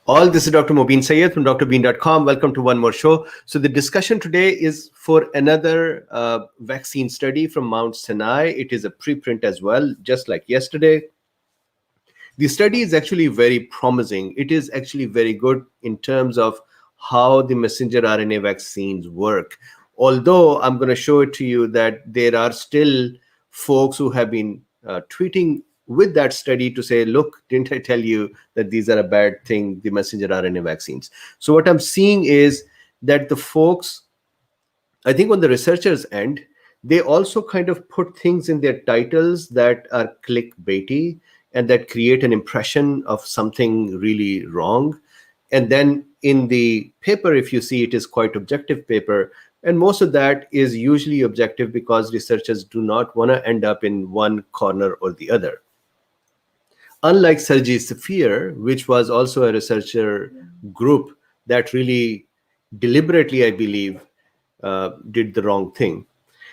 All, this is Dr. Mobeen Sayed from Drbeen.com. Welcome to one more show. So the discussion today is for another vaccine study from Mount Sinai. It is a preprint as well, just like yesterday. The study is actually very promising. It is actually very good in terms of how the messenger RNA vaccines work. Although I'm going to show it to you that there are still folks who have been tweeting with that study to say, look, didn't I tell you that these are a bad thing, the messenger RNA vaccines? So what I'm seeing is that the folks, I think on the researchers' end, they also kind of put things in their titles that are clickbaity and that create an impression of something really wrong. And then in the paper, if you see, it is quite objective paper. And most of that is usually objective because researchers do not want to end up in one corner or the other. Unlike Sergei Saphir, which was also a researcher group that really deliberately, I believe, did the wrong thing.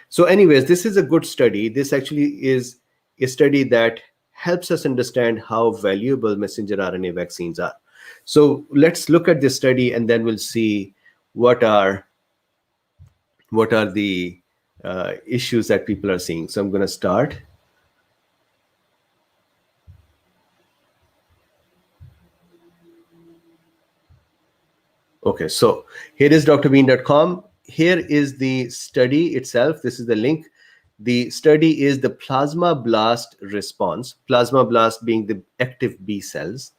So anyways, this is a good study. This actually is a study that helps us understand how valuable messenger RNA vaccines are. So let's look at this study and then we'll see what are the issues that people are seeing. So I'm going to start. Okay, so here is Drbeen.com. Here is the study itself. This is the link. The study is the plasma blast response, plasma blast being the active B cells.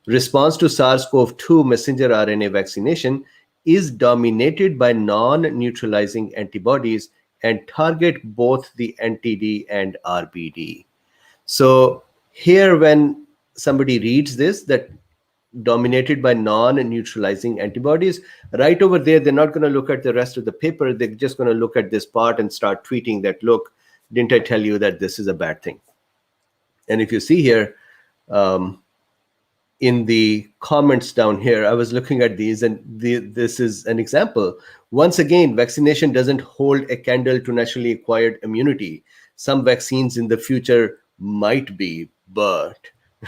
Response to SARS-CoV-2 messenger RNA vaccination is dominated by non-neutralizing antibodies and target both the NTD and RBD. So here, when somebody reads this, that dominated by non-neutralizing antibodies, right over there, they're not going to look at the rest of the paper. They're just going to look at this part and start tweeting that, look, didn't I tell you that this is a bad thing? And if you see here, in the comments down here, I was looking at these, and this is an example. Once again, vaccination doesn't hold a candle to naturally acquired immunity. Some vaccines in the future might be, but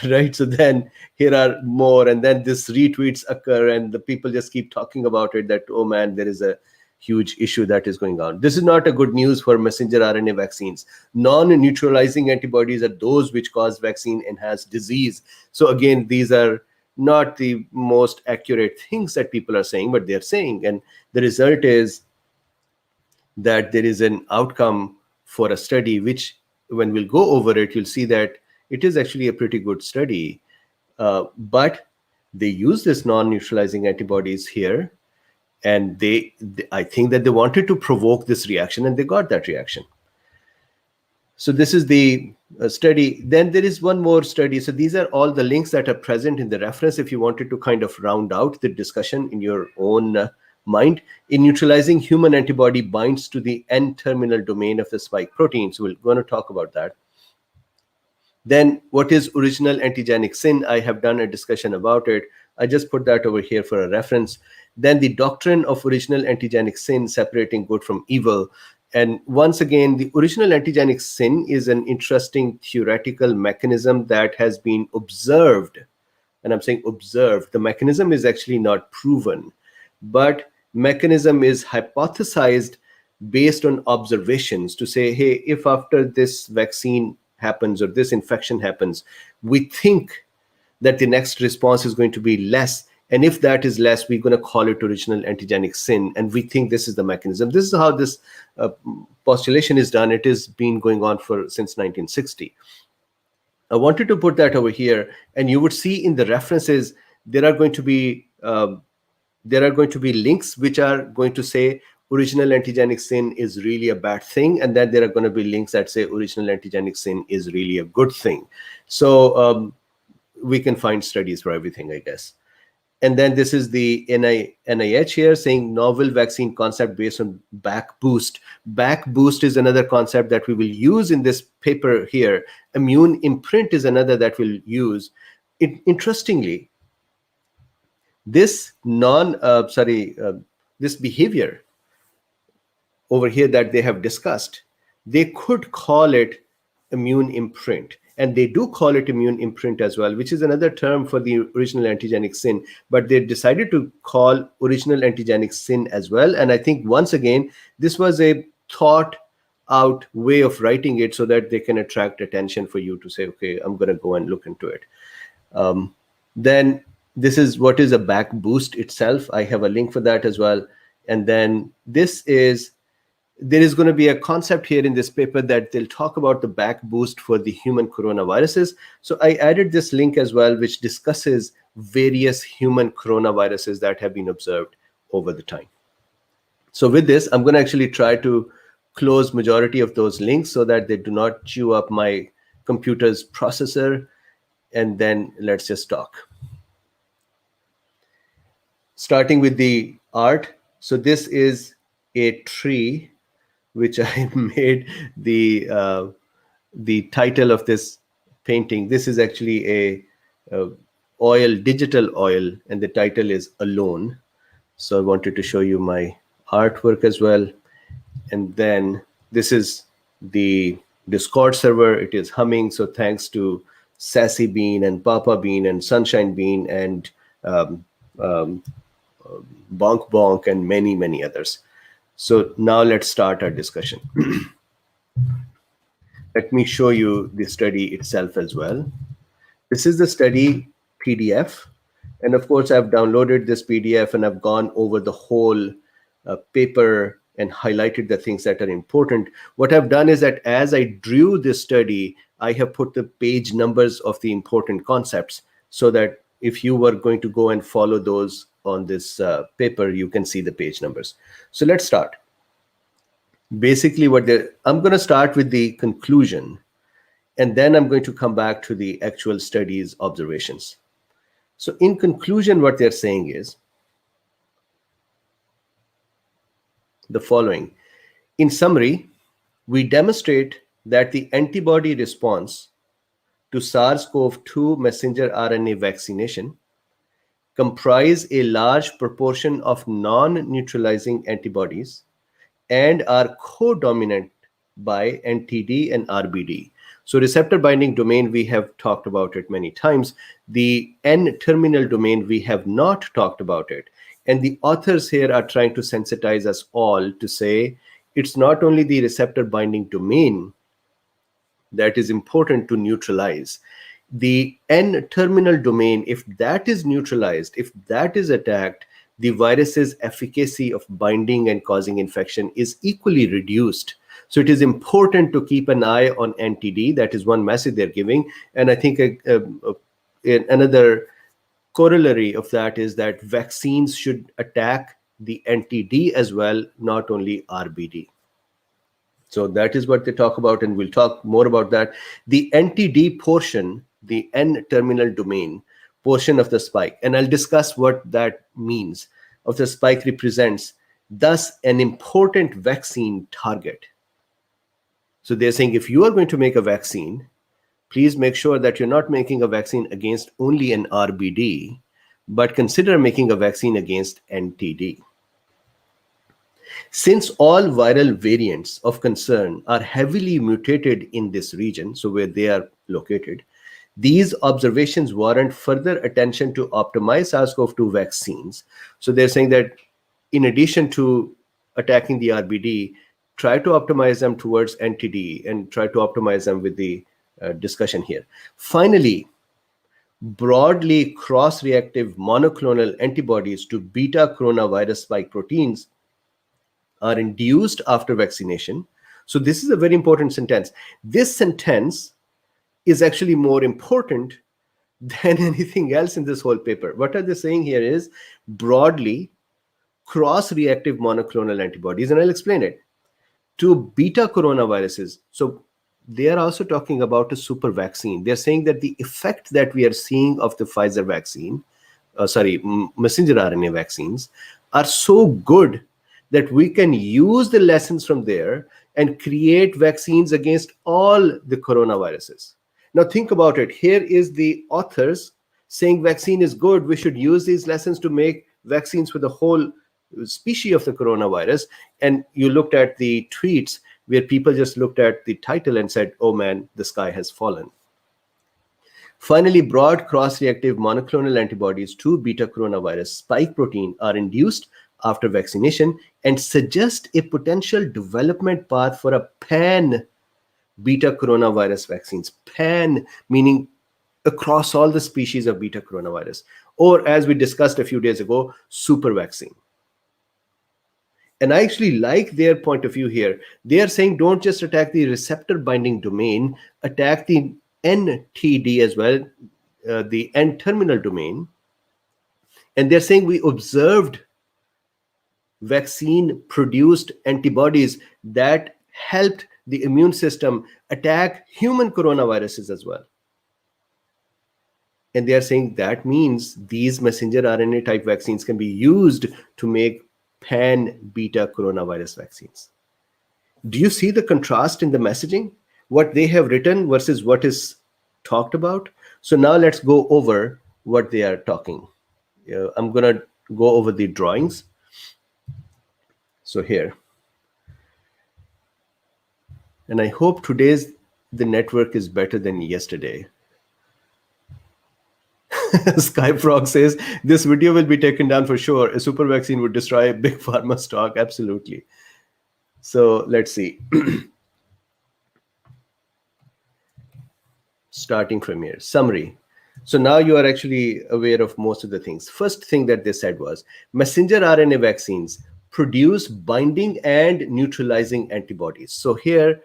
right. So then here are more, and then this retweets occur, and the people just keep talking about it. That, oh man, there is a huge issue that is going on. This is not a good news for messenger RNA vaccines. Non-neutralizing antibodies are those which cause vaccine-enhanced disease. So again, these are not the most accurate things that people are saying, but they're saying, and the result is that there is an outcome for a study, which when we'll go over it, you'll see that it is actually a pretty good study. But they use this non-neutralizing antibodies here, and I think that they wanted to provoke this reaction, and they got that reaction. So this is the study. Then there is one more study. So these are all the links that are present in the reference if you wanted to kind of round out the discussion in your own mind. In neutralizing, human antibody binds to the N-terminal domain of the spike protein. So we're going to talk about that. Then what is original antigenic sin? I have done a discussion about it. I just put that over here for a reference. Then the doctrine of original antigenic sin, separating good from evil. And once again, the original antigenic sin is an interesting theoretical mechanism that has been observed. And I'm saying observed. The mechanism is actually not proven, but mechanism is hypothesized based on observations to say, hey, if after this vaccine happens or this infection happens, we think that the next response is going to be less. And if that is less, we're going to call it original antigenic sin. And we think this is the mechanism. This is how this postulation is done. It has been going on since 1960. I wanted to put that over here, and you would see in the references there are going to be links which are going to say original antigenic sin is really a bad thing, and then there are going to be links that say original antigenic sin is really a good thing. So we can find studies for everything, I guess. And then this is the NIH here saying novel vaccine concept based on Backboost. Backboost is another concept that we will use in this paper here. Immune imprint is another that we'll use. Interestingly, this this behavior over here that they have discussed, they could call it immune imprint. And they do call it immune imprint as well, which is another term for the original antigenic sin. But they decided to call original antigenic sin as well. And I think, once again, this was a thought out way of writing it so that they can attract attention for you to say, okay, I'm going to go and look into it. Then this is what is a Backboost itself. I have a link for that as well. And then there is going to be a concept here in this paper that they'll talk about the Backboost for the human coronaviruses. So I added this link as well, which discusses various human coronaviruses that have been observed over the time. So with this, I'm going to actually try to close majority of those links so that they do not chew up my computer's processor. And then let's just talk. Starting with the art. So this is a tree, which I made the title of this painting. This is actually a digital oil, and the title is Alone. So I wanted to show you my artwork as well. And then this is the Discord server. It is humming. So thanks to Sassy Bean and Papa Bean and Sunshine Bean and Bonk Bonk and many, many others. So now let's start our discussion. Let me show you the study itself as well. This is the study PDF. And of course, I've downloaded this PDF and I've gone over the whole paper and highlighted the things that are important. What I've done is that as I drew this study, I have put the page numbers of the important concepts so that if you were going to go and follow those on this paper, you can see the page numbers. So let's start. Basically, I'm going to start with the conclusion, and then I'm going to come back to the actual study's observations. So in conclusion, what they're saying is the following. In summary, we demonstrate that the antibody response to SARS-CoV-2 messenger RNA vaccination comprise a large proportion of non-neutralizing antibodies and are co-dominant by NTD and RBD. So receptor binding domain, we have talked about it many times. The N-terminal domain, we have not talked about it. And the authors here are trying to sensitize us all to say it's not only the receptor binding domain that is important to neutralize. The N-terminal domain, if that is neutralized, if that is attacked, the virus's efficacy of binding and causing infection is equally reduced. So it is important to keep an eye on NTD. That is one message they're giving. And I think another corollary of that is that vaccines should attack the NTD as well, not only RBD. So that is what they talk about, and we'll talk more about that. The NTD portion, the N-terminal domain portion of the spike, and I'll discuss what that means, of the spike represents thus an important vaccine target. So they're saying if you are going to make a vaccine, please make sure that you're not making a vaccine against only an RBD, but consider making a vaccine against NTD. Since all viral variants of concern are heavily mutated in this region, so where they are located, these observations warrant further attention to optimize SARS-CoV-2 vaccines. So they're saying that in addition to attacking the RBD, try to optimize them towards NTD and try to optimize them with the discussion here. Finally, broadly cross-reactive monoclonal antibodies to beta coronavirus spike proteins are induced after vaccination. So this is a very important sentence. This sentence is actually more important than anything else in this whole paper. What are they saying here is broadly cross-reactive monoclonal antibodies, and I'll explain it, to beta coronaviruses. So they are also talking about a super vaccine. They're saying that the effect that we are seeing of the Pfizer vaccine, messenger RNA vaccines, are so good that we can use the lessons from there and create vaccines against all the coronaviruses. Now think about it. Here is the authors saying vaccine is good. We should use these lessons to make vaccines for the whole species of the coronavirus. And you looked at the tweets where people just looked at the title and said, oh man, the sky has fallen. Finally, broad cross-reactive monoclonal antibodies to beta coronavirus spike protein are induced after vaccination and suggest a potential development path for a pan beta coronavirus vaccines. Pan meaning across all the species of beta coronavirus, or as we discussed a few days ago, super vaccine. And I actually like their point of view here. They are saying don't just attack the receptor binding domain, attack the NTD as well, the N-terminal domain. And they're saying we observed vaccine produced antibodies that helped the immune system attack human coronaviruses as well. And they are saying that means these messenger RNA type vaccines can be used to make pan beta coronavirus vaccines. Do you see the contrast in the messaging? What they have written versus what is talked about? So now let's go over what they are talking. I'm going to go over the drawings. So here. And I hope today's the network is better than yesterday. Skyfrog says, this video will be taken down for sure. A super vaccine would destroy big pharma stock. Absolutely. So let's see. Starting from here. Summary. So now you are actually aware of most of the things. First thing that they said was messenger RNA vaccines produce binding and neutralizing antibodies. So here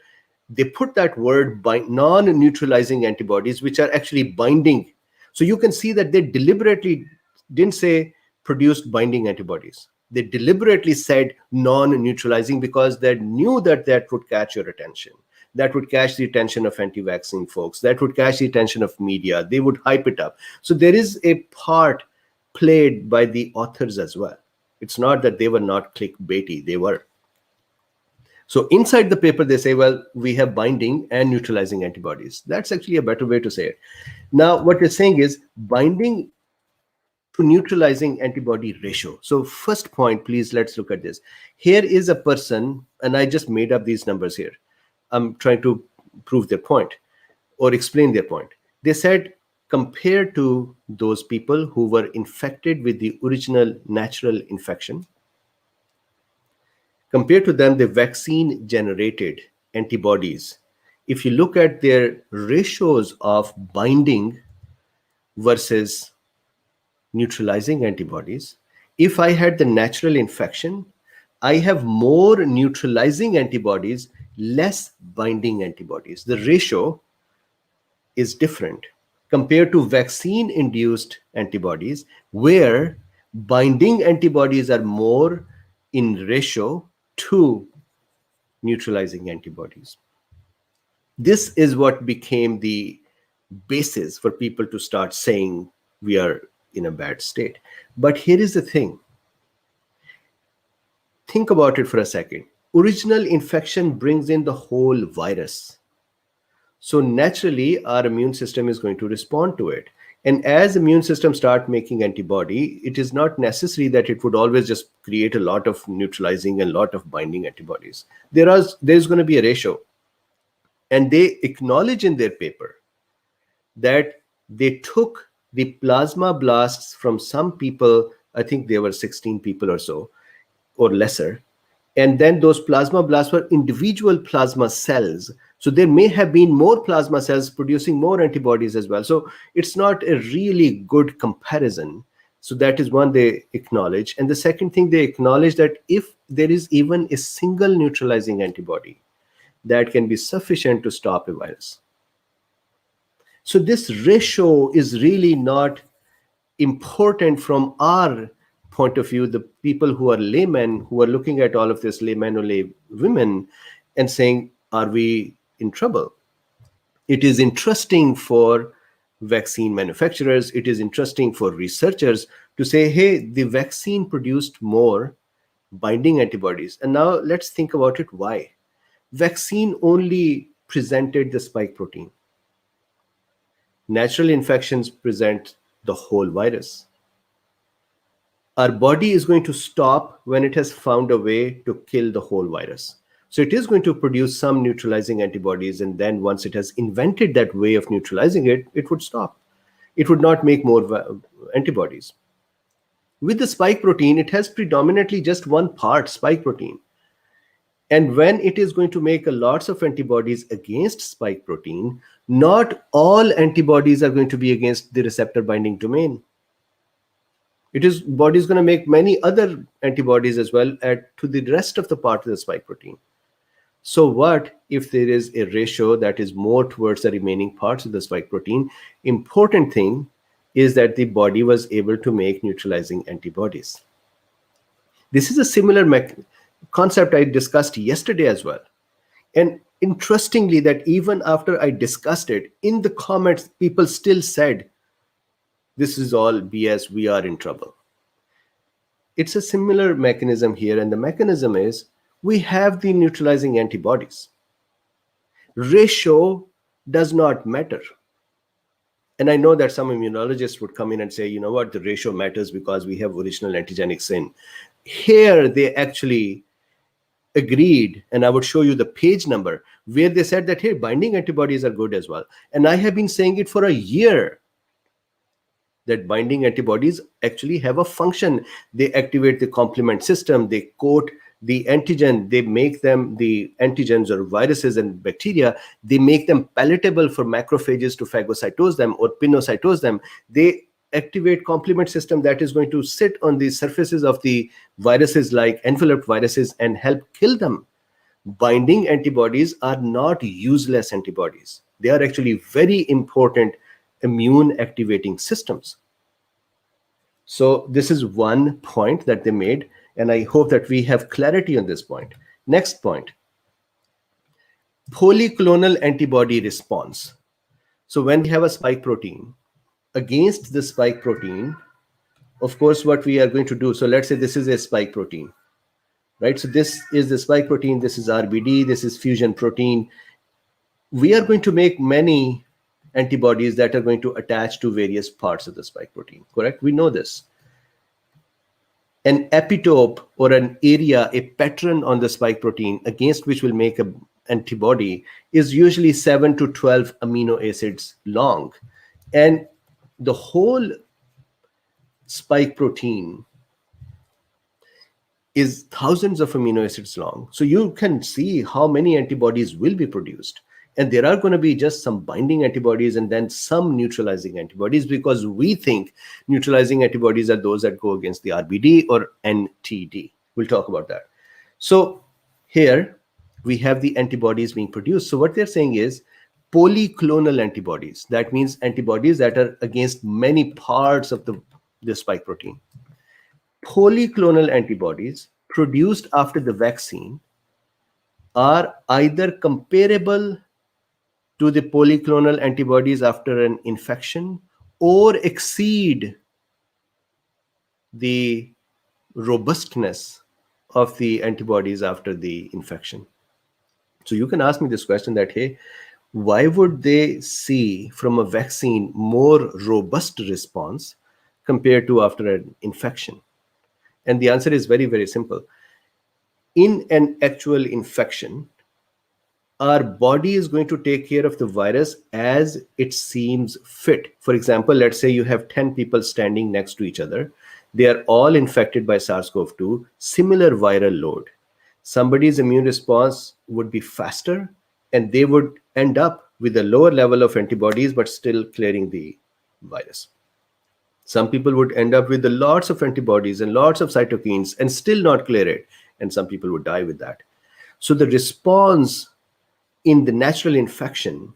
they put that word non-neutralizing antibodies, which are actually binding. So you can see that they deliberately didn't say produced binding antibodies. They deliberately said non-neutralizing because they knew that that would catch your attention. That would catch the attention of anti-vaccine folks. That would catch the attention of media. They would hype it up. So there is a part played by the authors as well. It's not that they were not clickbaity. They were. So inside the paper, they say, well, we have binding and neutralizing antibodies. That's actually a better way to say it. Now, what we're saying is binding to neutralizing antibody ratio. So first point, please, let's look at this. Here is a person, and I just made up these numbers here. I'm trying to prove their point or explain their point. They said, compared to those people who were infected with the original natural infection, compared to them, the vaccine generated antibodies. If you look at their ratios of binding versus neutralizing antibodies, if I had the natural infection, I have more neutralizing antibodies, less binding antibodies. The ratio is different compared to vaccine-induced antibodies, where binding antibodies are more in ratio to neutralizing antibodies. This is what became the basis for people to start saying we are in a bad state. But here is the thing. Think about it for a second. Original infection brings in the whole virus. So naturally, our immune system is going to respond to it. And as immune system start making antibody, it is not necessary that it would always just create a lot of neutralizing and a lot of binding antibodies. There's going to be a ratio. And they acknowledge in their paper that they took the plasma blasts from some people, I think there were 16 people or so, or lesser. And then those plasma blasts were individual plasma cells. So there may have been more plasma cells producing more antibodies as well. So it's not a really good comparison. So that is one they acknowledge. And the second thing they acknowledge that if there is even a single neutralizing antibody, that can be sufficient to stop a virus. So this ratio is really not important from our point of view, the people who are laymen, who are looking at all of this, laymen or lay women, and saying, are we in trouble? It is interesting for vaccine manufacturers, it is interesting for researchers to say, hey, the vaccine produced more binding antibodies. And now let's think about it, why? Vaccine only presented the spike protein. Natural infections present the whole virus. Our body is going to stop when it has found a way to kill the whole virus. So it is going to produce some neutralizing antibodies, and then once it has invented that way of neutralizing it, it would stop. It would not make more antibodies. With the spike protein, it has predominantly just one part, spike protein. And when it is going to make lots of antibodies against spike protein, not all antibodies are going to be against the receptor binding domain. Body is going to make many other antibodies as well to the rest of the part of the spike protein. So what if there is a ratio that is more towards the remaining parts of the spike protein? Important thing is that the body was able to make neutralizing antibodies. This is a similar concept I discussed yesterday as well. And interestingly, that even after I discussed it, in the comments, people still said, this is all BS, we are in trouble. It's a similar mechanism here, and the mechanism is we have the neutralizing antibodies. Ratio does not matter. And I know that some immunologists would come in and say, you know what, the ratio matters because we have original antigenic sin. Here, they actually agreed, and I would show you the page number, where they said that, hey, binding antibodies are good as well. And I have been saying it for a year, that binding antibodies actually have a function. They activate the complement system, they coat the antigen, they make them, the antigens or viruses and bacteria, they make them palatable for macrophages to phagocytose them or pinocytose them. They activate complement system that is going to sit on the surfaces of the viruses like enveloped viruses and help kill them. Binding antibodies are not useless antibodies. They are actually very important immune activating systems. So this is one point that they made, and I hope that we have clarity on this point. Next point, polyclonal antibody response. So when we have a spike protein, against the spike protein, of course, what we are going to do, so let's say this is a spike protein, right? So this is the spike protein, this is RBD, this is fusion protein. We are going to make many antibodies that are going to attach to various parts of the spike protein, correct? We know this. An epitope or an area, a pattern on the spike protein against which will make an antibody is usually 7 to 12 amino acids long. And the whole spike protein is thousands of amino acids long. So you can see how many antibodies will be produced. And there are going to be just some binding antibodies and then some neutralizing antibodies, because we think neutralizing antibodies are those that go against the RBD or NTD. We'll talk about that. So here we have the antibodies being produced. So what they're saying is polyclonal antibodies. That means antibodies that are against many parts of the spike protein. Polyclonal antibodies produced after the vaccine are either comparable to the polyclonal antibodies after an infection or exceed the robustness of the antibodies after the infection. So you can ask me this question that, hey, why would they see from a vaccine more robust response compared to after an infection? And the answer is very, very simple. In an actual infection, our body is going to take care of the virus as it seems fit. For example, let's say you have 10 people standing next to each other. They are all infected by SARS-CoV-2, similar viral load. Somebody's immune response would be faster, and they would end up with a lower level of antibodies, but still clearing the virus. Some people would end up with lots of antibodies and lots of cytokines and still not clear it. And some people would die with that. So the response in the natural infection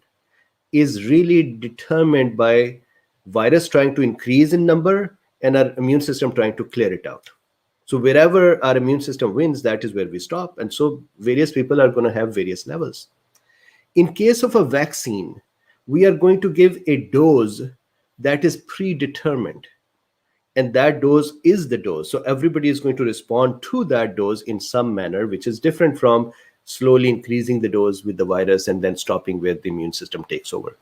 is really determined by virus trying to increase in number and our immune system trying to clear it out. So wherever our immune system wins, that is where we stop. And so various people are going to have various levels. In case of a vaccine, we are going to give a dose that is predetermined. And that dose is the dose. So everybody is going to respond to that dose in some manner, which is different from slowly increasing the dose with the virus and then stopping where the immune system takes over.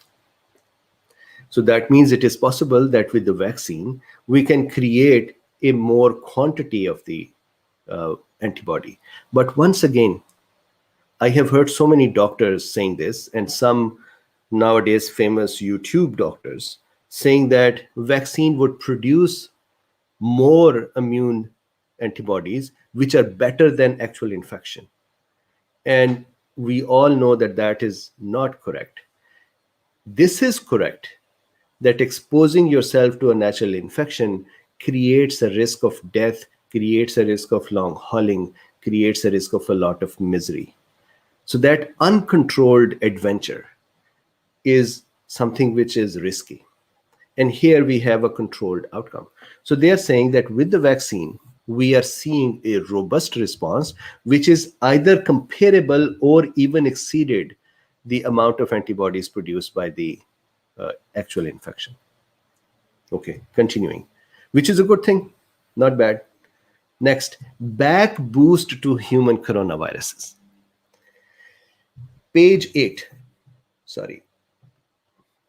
So that means it is possible that with the vaccine, we can create a more quantity of the antibody. But once again, I have heard so many doctors saying this, and some nowadays famous YouTube doctors saying that vaccine would produce more immune antibodies, which are better than actual infection. And we all know that that is not correct. This is correct, that exposing yourself to a natural infection creates a risk of death, creates a risk of long hauling, creates a risk of a lot of misery. So that uncontrolled adventure is something which is risky. And here we have a controlled outcome. So they are saying that with the vaccine, we are seeing a robust response, which is either comparable or even exceeded the amount of antibodies produced by the actual infection. Okay, continuing, which is a good thing, not bad. Next, Backboost to human coronaviruses. Page 8. Sorry,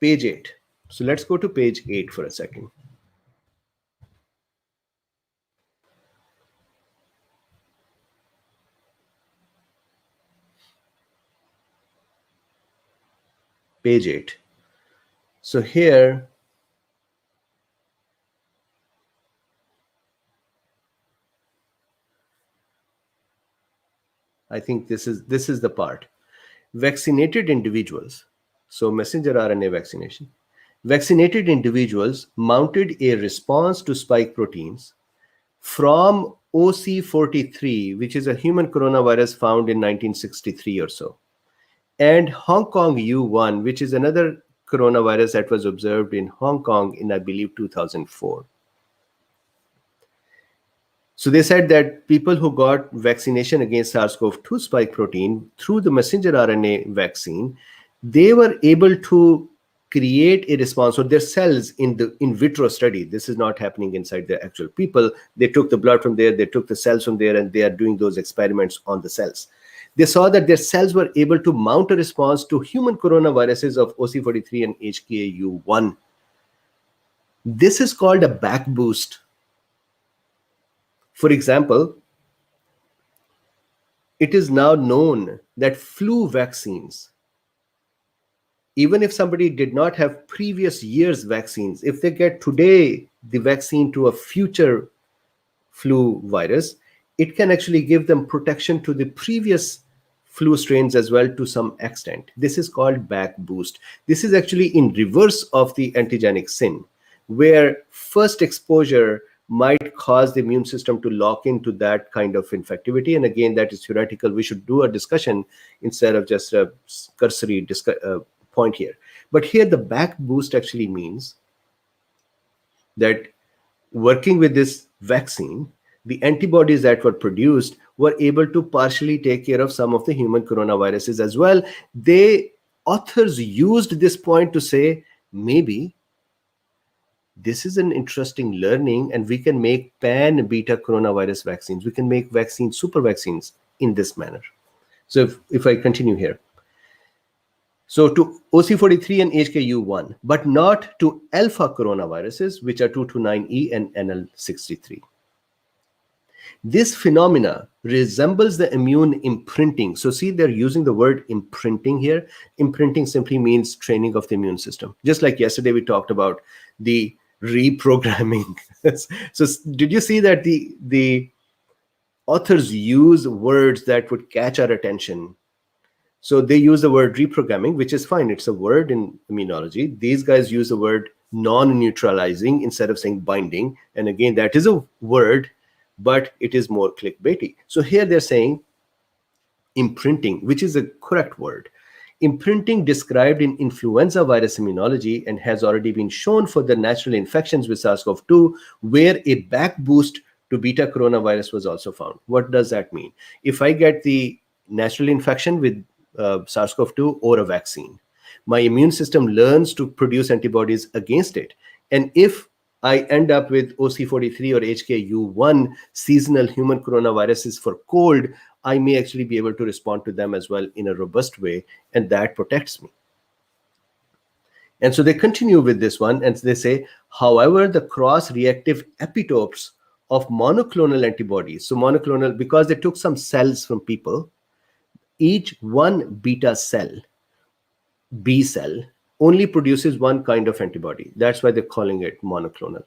page 8. So let's go to page 8 for a second. Page 8. So here, I think this is the part. Vaccinated individuals, so messenger RNA vaccination, vaccinated individuals mounted a response to spike proteins from OC43, which is a human coronavirus found in 1963 or so, and Hong Kong U1, which is another coronavirus that was observed in Hong Kong in, I believe, 2004. So they said that people who got vaccination against SARS-CoV-2 spike protein through the messenger RNA vaccine, they were able to create a response, or their cells in the in vitro study. This is not happening inside the actual people. They took the blood from there, they took the cells from there, and they are doing those experiments on the cells. They saw that their cells were able to mount a response to human coronaviruses of OC43 and HKU1. This is called a backboost. For example, it is now known that flu vaccines, even if somebody did not have previous year's vaccines, if they get today the vaccine to a future flu virus, it can actually give them protection to the previous flu strains as well to some extent. This is called backboost. This is actually in reverse of the antigenic sin, where first exposure might cause the immune system to lock into that kind of infectivity. And again, that is theoretical. We should do a discussion instead of just a cursory point here. But here the back boost actually means that working with this vaccine, the antibodies that were produced were able to partially take care of some of the human coronaviruses as well. Authors used this point to say, maybe this is an interesting learning, and we can make pan-beta coronavirus vaccines. We can make vaccines, super vaccines in this manner. So if I continue here. So to OC43 and HKU1, but not to alpha coronaviruses, which are 229E and NL63. This phenomena resembles the immune imprinting. So see, they're using the word imprinting here. Imprinting simply means training of the immune system. Just like yesterday we talked about the reprogramming. So did you see that the authors use words that would catch our attention? So they use the word reprogramming, which is fine. It's a word in immunology. These guys use the word non-neutralizing instead of saying binding. And again, that is a word, but it is more clickbaity. So here they're saying imprinting, which is a correct word. Imprinting described in influenza virus immunology and has already been shown for the natural infections with SARS-CoV-2, where a back boost to beta coronavirus was also found. What does that mean? If I get the natural infection with SARS-CoV-2 or a vaccine, my immune system learns to produce antibodies against it. And if I end up with OC43 or HKU1 seasonal human coronaviruses for cold, I may actually be able to respond to them as well in a robust way, and that protects me. And so they continue with this one, and they say, however, the cross-reactive epitopes of monoclonal antibodies, so monoclonal, because they took some cells from people, each one beta cell, B cell, only produces one kind of antibody. That's why they're calling it monoclonal.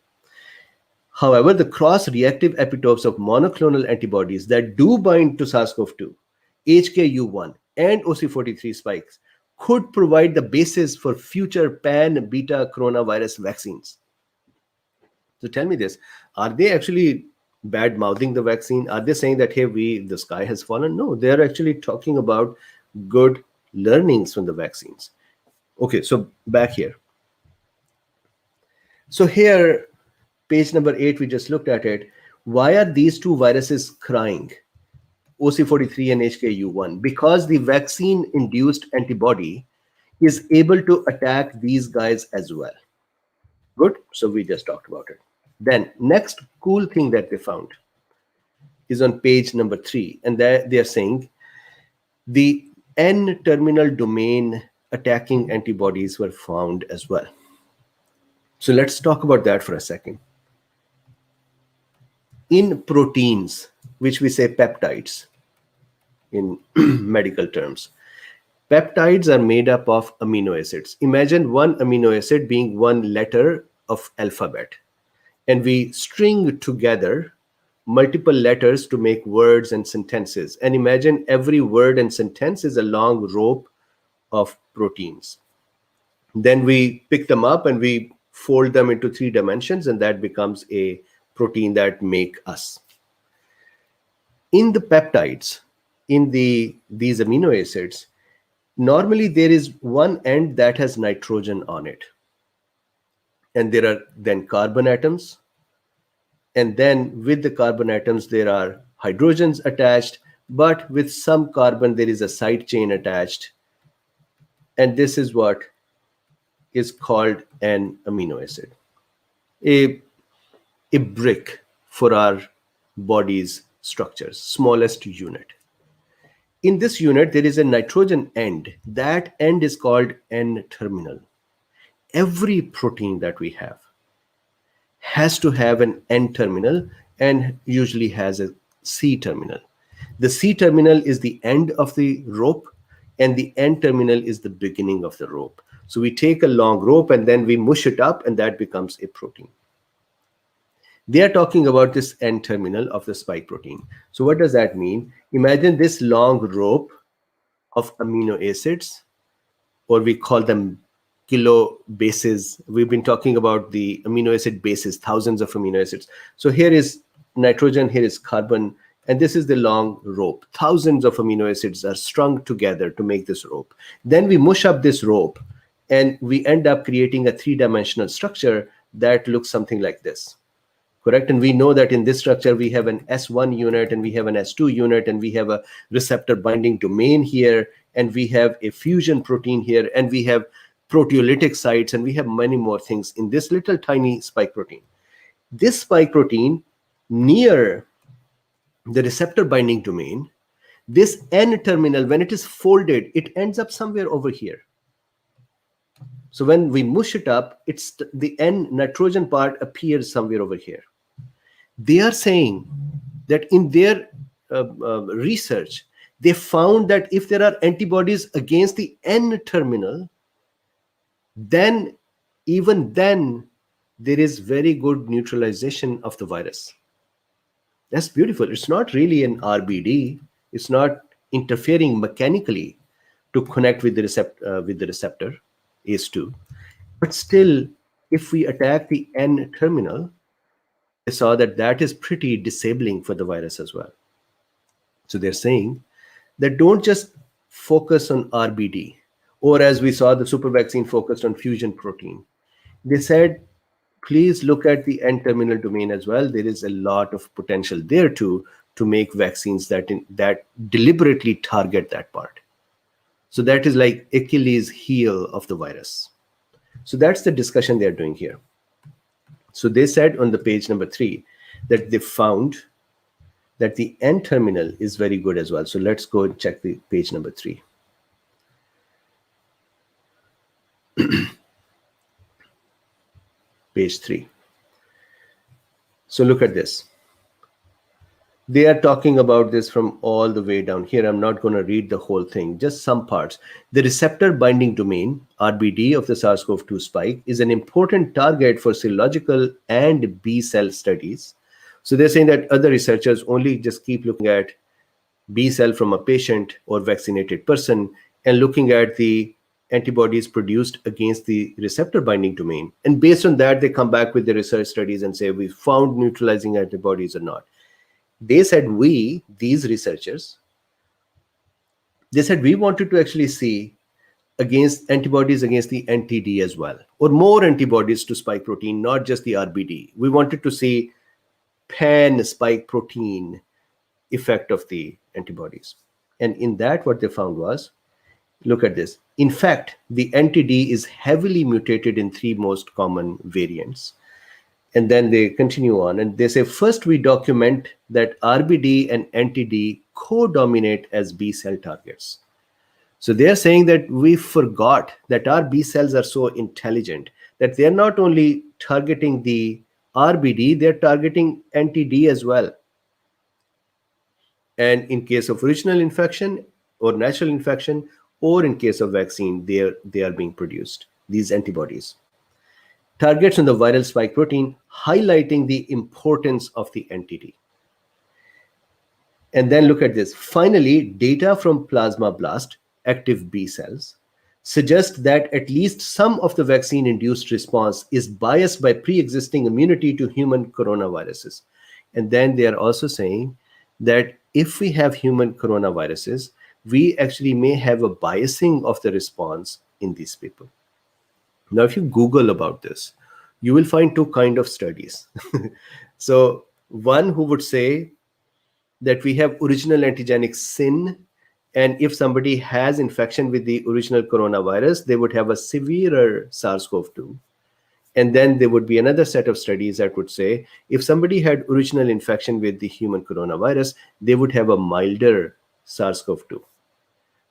However, the cross-reactive epitopes of monoclonal antibodies that do bind to SARS-CoV-2, HKU1, and OC43 spikes could provide the basis for future pan-beta coronavirus vaccines. So tell me this, are they actually bad-mouthing the vaccine? Are they saying that, hey, the sky has fallen? No, they're actually talking about good learnings from the vaccines. Okay, so back here. So here, page number 8, we just looked at it. Why are these two viruses crying, OC43 and HKU1? Because the vaccine-induced antibody is able to attack these guys as well. Good, so we just talked about it. Then next cool thing that they found is on page number 3, and they are saying the N-terminal domain attacking antibodies were found as well. So let's talk about that for a second. In proteins, which we say peptides in medical terms, peptides are made up of amino acids. Imagine one amino acid being one letter of alphabet, and we string together multiple letters to make words and sentences. And imagine every word and sentence is a long rope of proteins. Then we pick them up and we fold them into 3 dimensions, and that becomes a protein that make us. In the peptides, in these amino acids, normally there is one end that has nitrogen on it. And there are then carbon atoms. And then with the carbon atoms, there are hydrogens attached, but with some carbon, there is a side chain attached. And this is what is called an amino acid, a brick for our body's structures, smallest unit. In this unit, there is a nitrogen end. That end is called N-terminal. Every protein that we have has to have an N-terminal and usually has a C-terminal. The C-terminal is the end of the rope, and the N-terminal is the beginning of the rope. So we take a long rope and then we mush it up, and that becomes a protein. They are talking about this N-terminal of the spike protein. So what does that mean? Imagine this long rope of amino acids, or we call them kilo bases. We've been talking about the amino acid bases, thousands of amino acids. So here is nitrogen, here is carbon, and this is the long rope. Thousands of amino acids are strung together to make this rope. Then we mush up this rope, and we end up creating a 3-dimensional structure that looks something like this. Correct? And we know that in this structure, we have an S1 unit, and we have an S2 unit, and we have a receptor binding domain here, and we have a fusion protein here, and we have proteolytic sites, and we have many more things in this little tiny spike protein. This spike protein, near the receptor binding domain, this N-terminal, when it is folded, it ends up somewhere over here. So when we mush it up, it's the N-nitrogen part appears somewhere over here. They are saying that in their research, they found that if there are antibodies against the N-terminal, then even then there is very good neutralization of the virus. That's beautiful. It's not really an RBD. It's not interfering mechanically to connect with the receptor ACE2. But still, if we attack the N-terminal, they saw that that is pretty disabling for the virus as well. So they're saying that don't just focus on RBD, or as we saw, the super vaccine focused on fusion protein. They said, please look at the N-terminal domain as well. There is a lot of potential there too, to make vaccines that deliberately target that part. So that is like Achilles' heel of the virus. So that's the discussion they're doing here. So they said on the page number 3 that they found that the N-terminal is very good as well. So let's go and check the page number 3. Page 3. So look at this. They are talking about this from all the way down here. I'm not going to read the whole thing, just some parts. The receptor binding domain, RBD, of the SARS-CoV-2 spike is an important target for serological and B cell studies. So they're saying that other researchers only just keep looking at B cell from a patient or vaccinated person and looking at the antibodies produced against the receptor binding domain. And based on that, they come back with the research studies and say, we found neutralizing antibodies or not. They said, these researchers, they said we wanted to actually see against antibodies against the NTD as well, or more antibodies to spike protein, not just the RBD. We wanted to see pan spike protein effect of the antibodies. And in that, what they found was, look at this. In fact, the NTD is heavily mutated in 3 most common variants. And then they continue on and they say, first, we document that RBD and NTD co-dominate as B cell targets. So they're saying that we forgot that our B cells are so intelligent that they're not only targeting the RBD, they're targeting NTD as well. And in case of original infection or natural infection, or in case of vaccine, they are being produced, these antibodies. Targets on the viral spike protein, highlighting the importance of the NTD. And then look at this. Finally, data from plasmablast, active B cells, suggest that at least some of the vaccine-induced response is biased by pre-existing immunity to human coronaviruses. And then they are also saying that if we have human coronaviruses, we actually may have a biasing of the response in these people. Now, if you Google about this, you will find 2 kinds of studies. So one who would say that we have original antigenic sin, and if somebody has infection with the original coronavirus, they would have a severer SARS-CoV-2. And then there would be another set of studies that would say, if somebody had original infection with the human coronavirus, they would have a milder SARS-CoV-2.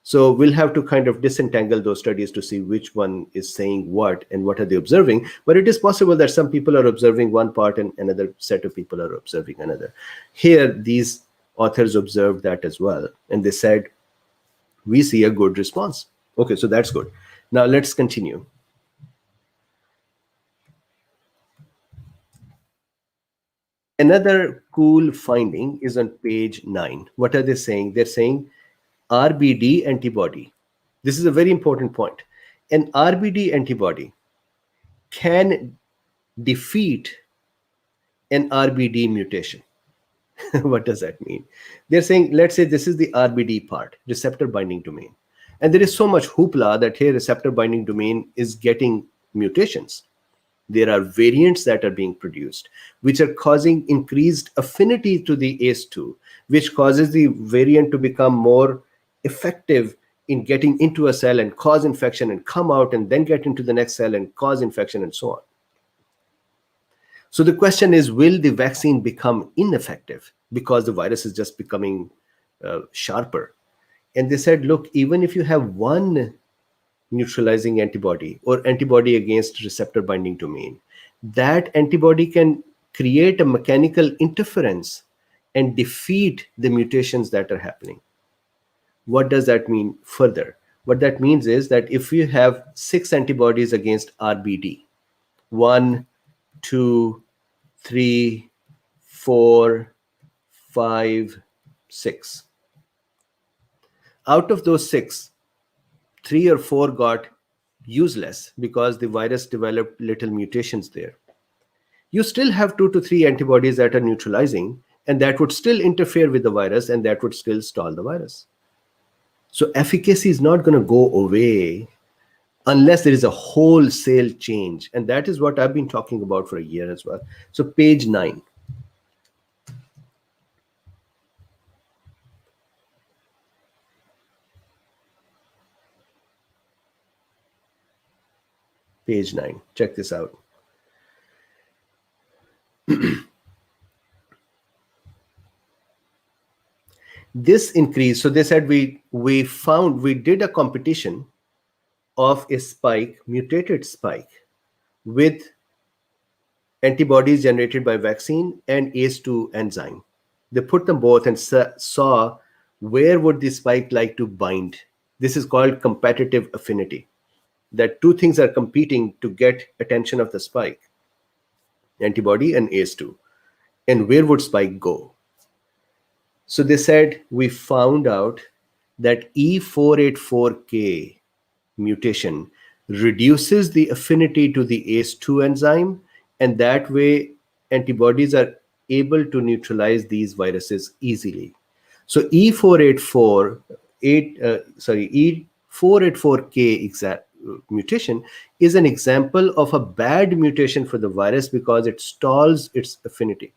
So we'll have to kind of disentangle those studies to see which one is saying what and what are they observing. But it is possible that some people are observing one part and another set of people are observing another. Here, these authors observed that as well. And they said, we see a good response. Okay, so that's good. Now let's continue. Another cool finding is on page 9. What are they saying? They're saying RBD antibody. This is a very important point. An RBD antibody can defeat an RBD mutation. What does that mean? They're saying, let's say this is the RBD part, receptor binding domain. And there is so much hoopla that here receptor binding domain is getting mutations. There are variants that are being produced, which are causing increased affinity to the ACE2, which causes the variant to become more effective in getting into a cell and cause infection and come out and then get into the next cell and cause infection and so on. So the question is, will the vaccine become ineffective because the virus is just becoming sharper? And they said, look, even if you have one neutralizing antibody or antibody against receptor binding domain, that antibody can create a mechanical interference and defeat the mutations that are happening. What does that mean further? What that means is that if you have 6 antibodies against RBD, 1, 2, 3, 4, 5, 6. Out of those 6, 3 or 4 got useless because the virus developed little mutations there. You still have 2 to 3 antibodies that are neutralizing, and that would still interfere with the virus, and that would still stall the virus. So efficacy is not going to go away unless there is a wholesale change. And that is what I've been talking about for a year as well. So page 9. Page 9. Check this out. This increase, so they said we did a competition of a spike, mutated spike, with antibodies generated by vaccine and ACE2 enzyme. They put them both and saw where would the spike like to bind. This is called competitive affinity, that two things are competing to get attention of the spike, antibody and ACE2. And where would spike go? So they said, we found out that E484K mutation reduces the affinity to the ACE2 enzyme, and that way antibodies are able to neutralize these viruses easily. So E484K mutation is an example of a bad mutation for the virus because it stalls its affinity.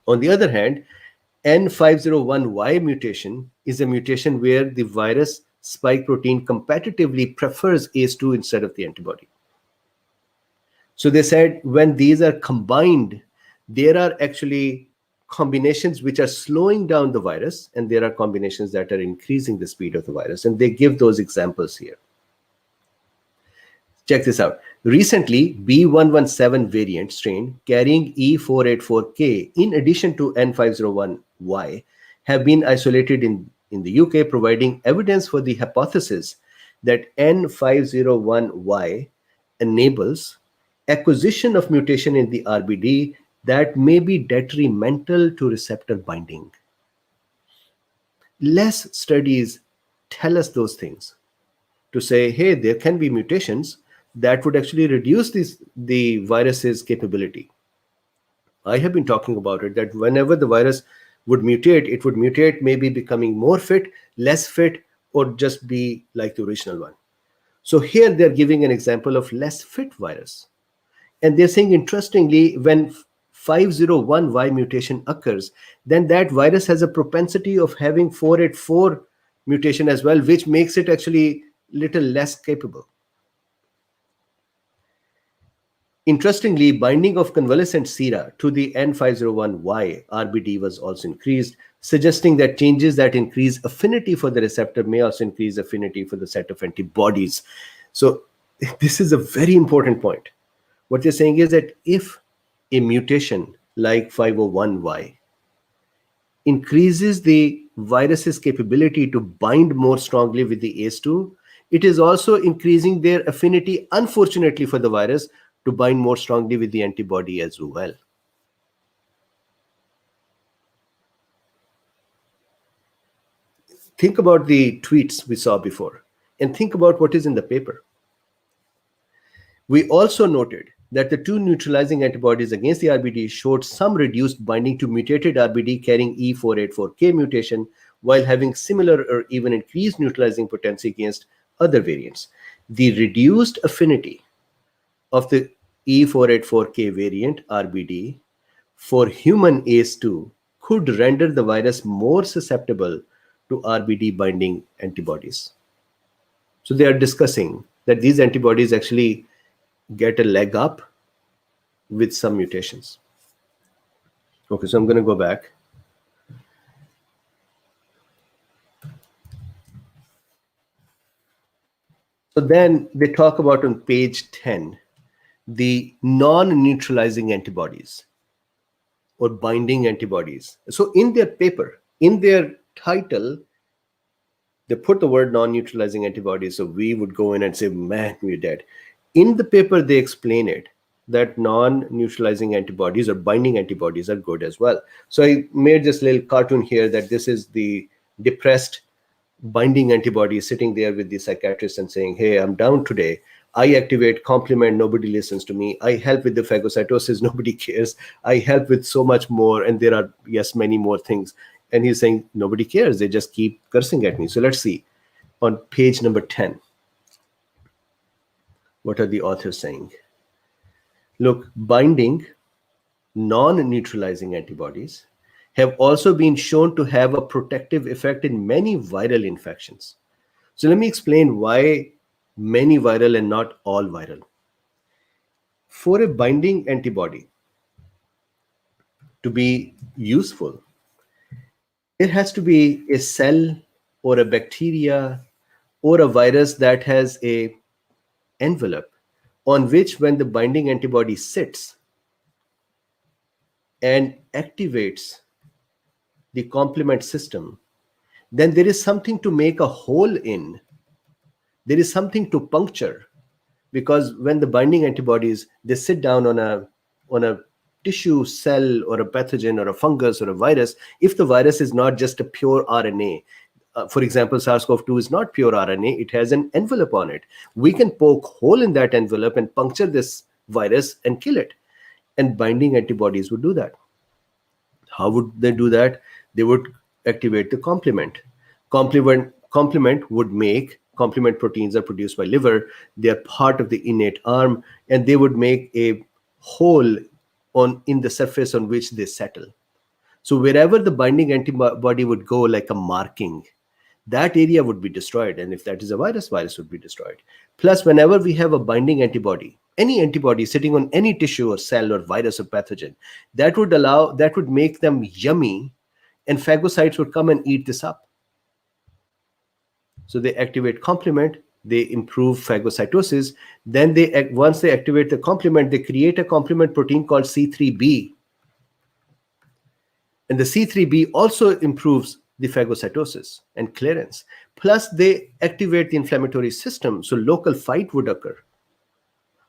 On the other hand, N501Y mutation is a mutation where the virus spike protein competitively prefers ACE2 instead of the antibody. So they said when these are combined, there are actually combinations which are slowing down the virus, and there are combinations that are increasing the speed of the virus. And they give those examples here. Check this out. Recently, B117 variant strain carrying E484K in addition to N501Y have been isolated in the UK, providing evidence for the hypothesis that N501Y enables acquisition of mutation in the RBD that may be detrimental to receptor binding. Less studies tell us those things to say, hey, there can be mutations that would actually reduce the virus's capability. I have been talking about it, that whenever the virus would mutate, it would mutate, maybe becoming more fit, less fit, or just be like the original one. So here they're giving an example of less fit virus. And they're saying, interestingly, when 501Y mutation occurs, then that virus has a propensity of having 484 mutation as well, which makes it actually little less capable. Interestingly, binding of convalescent sera to the N501Y RBD was also increased, suggesting that changes that increase affinity for the receptor may also increase affinity for the set of antibodies. So this is a very important point. What they're saying is that if a mutation like 501Y increases the virus's capability to bind more strongly with the ACE2, it is also increasing their affinity, unfortunately, for the virus to bind more strongly with the antibody as well. Think about the tweets we saw before, and think about what is in the paper. We also noted that the two neutralizing antibodies against the RBD showed some reduced binding to mutated RBD carrying E484K mutation, while having similar or even increased neutralizing potency against other variants. The reduced affinity of the E484K variant RBD for human ACE2 could render the virus more susceptible to RBD binding antibodies. So they are discussing that these antibodies actually get a leg up with some mutations. Okay, so I'm going to go back. So then they talk about on page 10, the non-neutralizing antibodies or binding antibodies. So in their paper, in their title, they put the word non-neutralizing antibodies. So we would go in and say, man, we're dead. In the paper, they explain it that non-neutralizing antibodies or binding antibodies are good as well. So I made this little cartoon here that this is the depressed binding antibody sitting there with the psychiatrist and saying, hey, I'm down today. I activate complement, nobody listens to me. I help with the phagocytosis, nobody cares. I help with so much more. And there are, yes, many more things. And he's saying, nobody cares. They just keep cursing at me. So let's see. On page number 10, what are the authors saying? Look, binding non-neutralizing antibodies have also been shown to have a protective effect in many viral infections. So let me explain why many viral and not all viral. For a binding antibody to be useful, there has to be a cell or a bacteria or a virus that has a envelope on which, when the binding antibody sits and activates the complement system, then there is something to make a hole in. There is something to puncture, because when the binding antibodies, they sit down on a tissue cell or a pathogen or a fungus or a virus, if the virus is not just a pure RNA, for example, SARS-CoV-2 is not pure RNA, it has an envelope on it. We can poke hole in that envelope and puncture this virus and kill it. And binding antibodies would do that. How would they do that? They would activate the complement. Complement would make, complement proteins are produced by liver. They are part of the innate arm, and they would make a hole in the surface on which they settle. So wherever the binding antibody would go, like a marking, that area would be destroyed. And if that is a virus would be destroyed. Plus, whenever we have a binding antibody, any antibody sitting on any tissue or cell or virus or pathogen, that would make them yummy, and phagocytes would come and eat this up. So they activate complement, they improve phagocytosis. Then once they activate the complement, they create a complement protein called C3b. And the C3b also improves the phagocytosis and clearance. Plus, they activate the inflammatory system, so local fight would occur.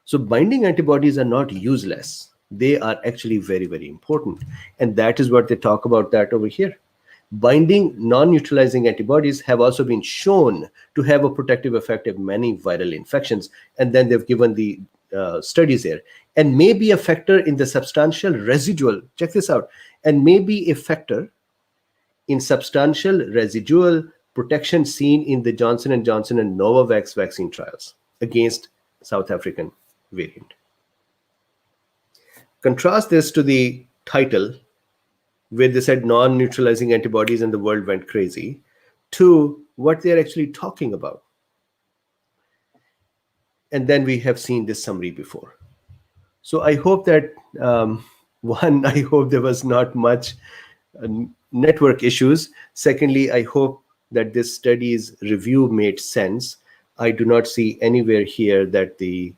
So binding antibodies are not useless. They are actually very, very important. And that is what they talk about that over here. Binding non-neutralizing antibodies have also been shown to have a protective effect of many viral infections. And then they've given the studies here, and may be a factor in the substantial residual, check this out, and may be a factor in substantial residual protection seen in the Johnson & Johnson and Novavax vaccine trials against South African variant. Contrast this to the title, where they said non-neutralizing antibodies and the world went crazy, to what they're actually talking about. And then we have seen this summary before. So I hope that, I hope there was not much network issues. Secondly, I hope that this study's review made sense. I do not see anywhere here that the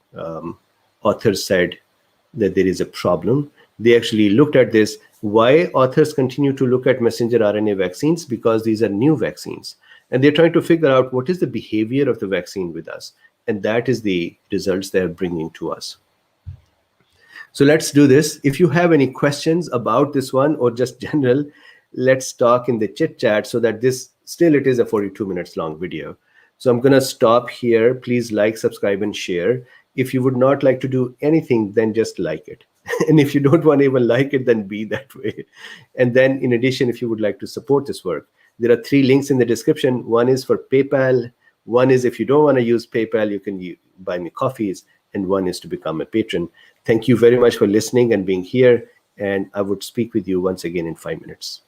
authors said that there is a problem. They actually looked at this. Why authors continue to look at messenger RNA vaccines? Because these are new vaccines. And they're trying to figure out what is the behavior of the vaccine with us. And that is the results they're bringing to us. So let's do this. If you have any questions about this one or just general, let's talk in the chit chat, so that this, still it is a 42 minutes long video. So I'm going to stop here. Please like, subscribe, and share. If you would not like to do anything, then just like it. And if you don't want to even like it, then be that way. And then in addition, if you would like to support this work, there are 3 links in the description. One is for PayPal. One is, if you don't want to use PayPal, you can buy me coffees. And one is to become a patron. Thank you very much for listening and being here. And I would speak with you once again in 5 minutes.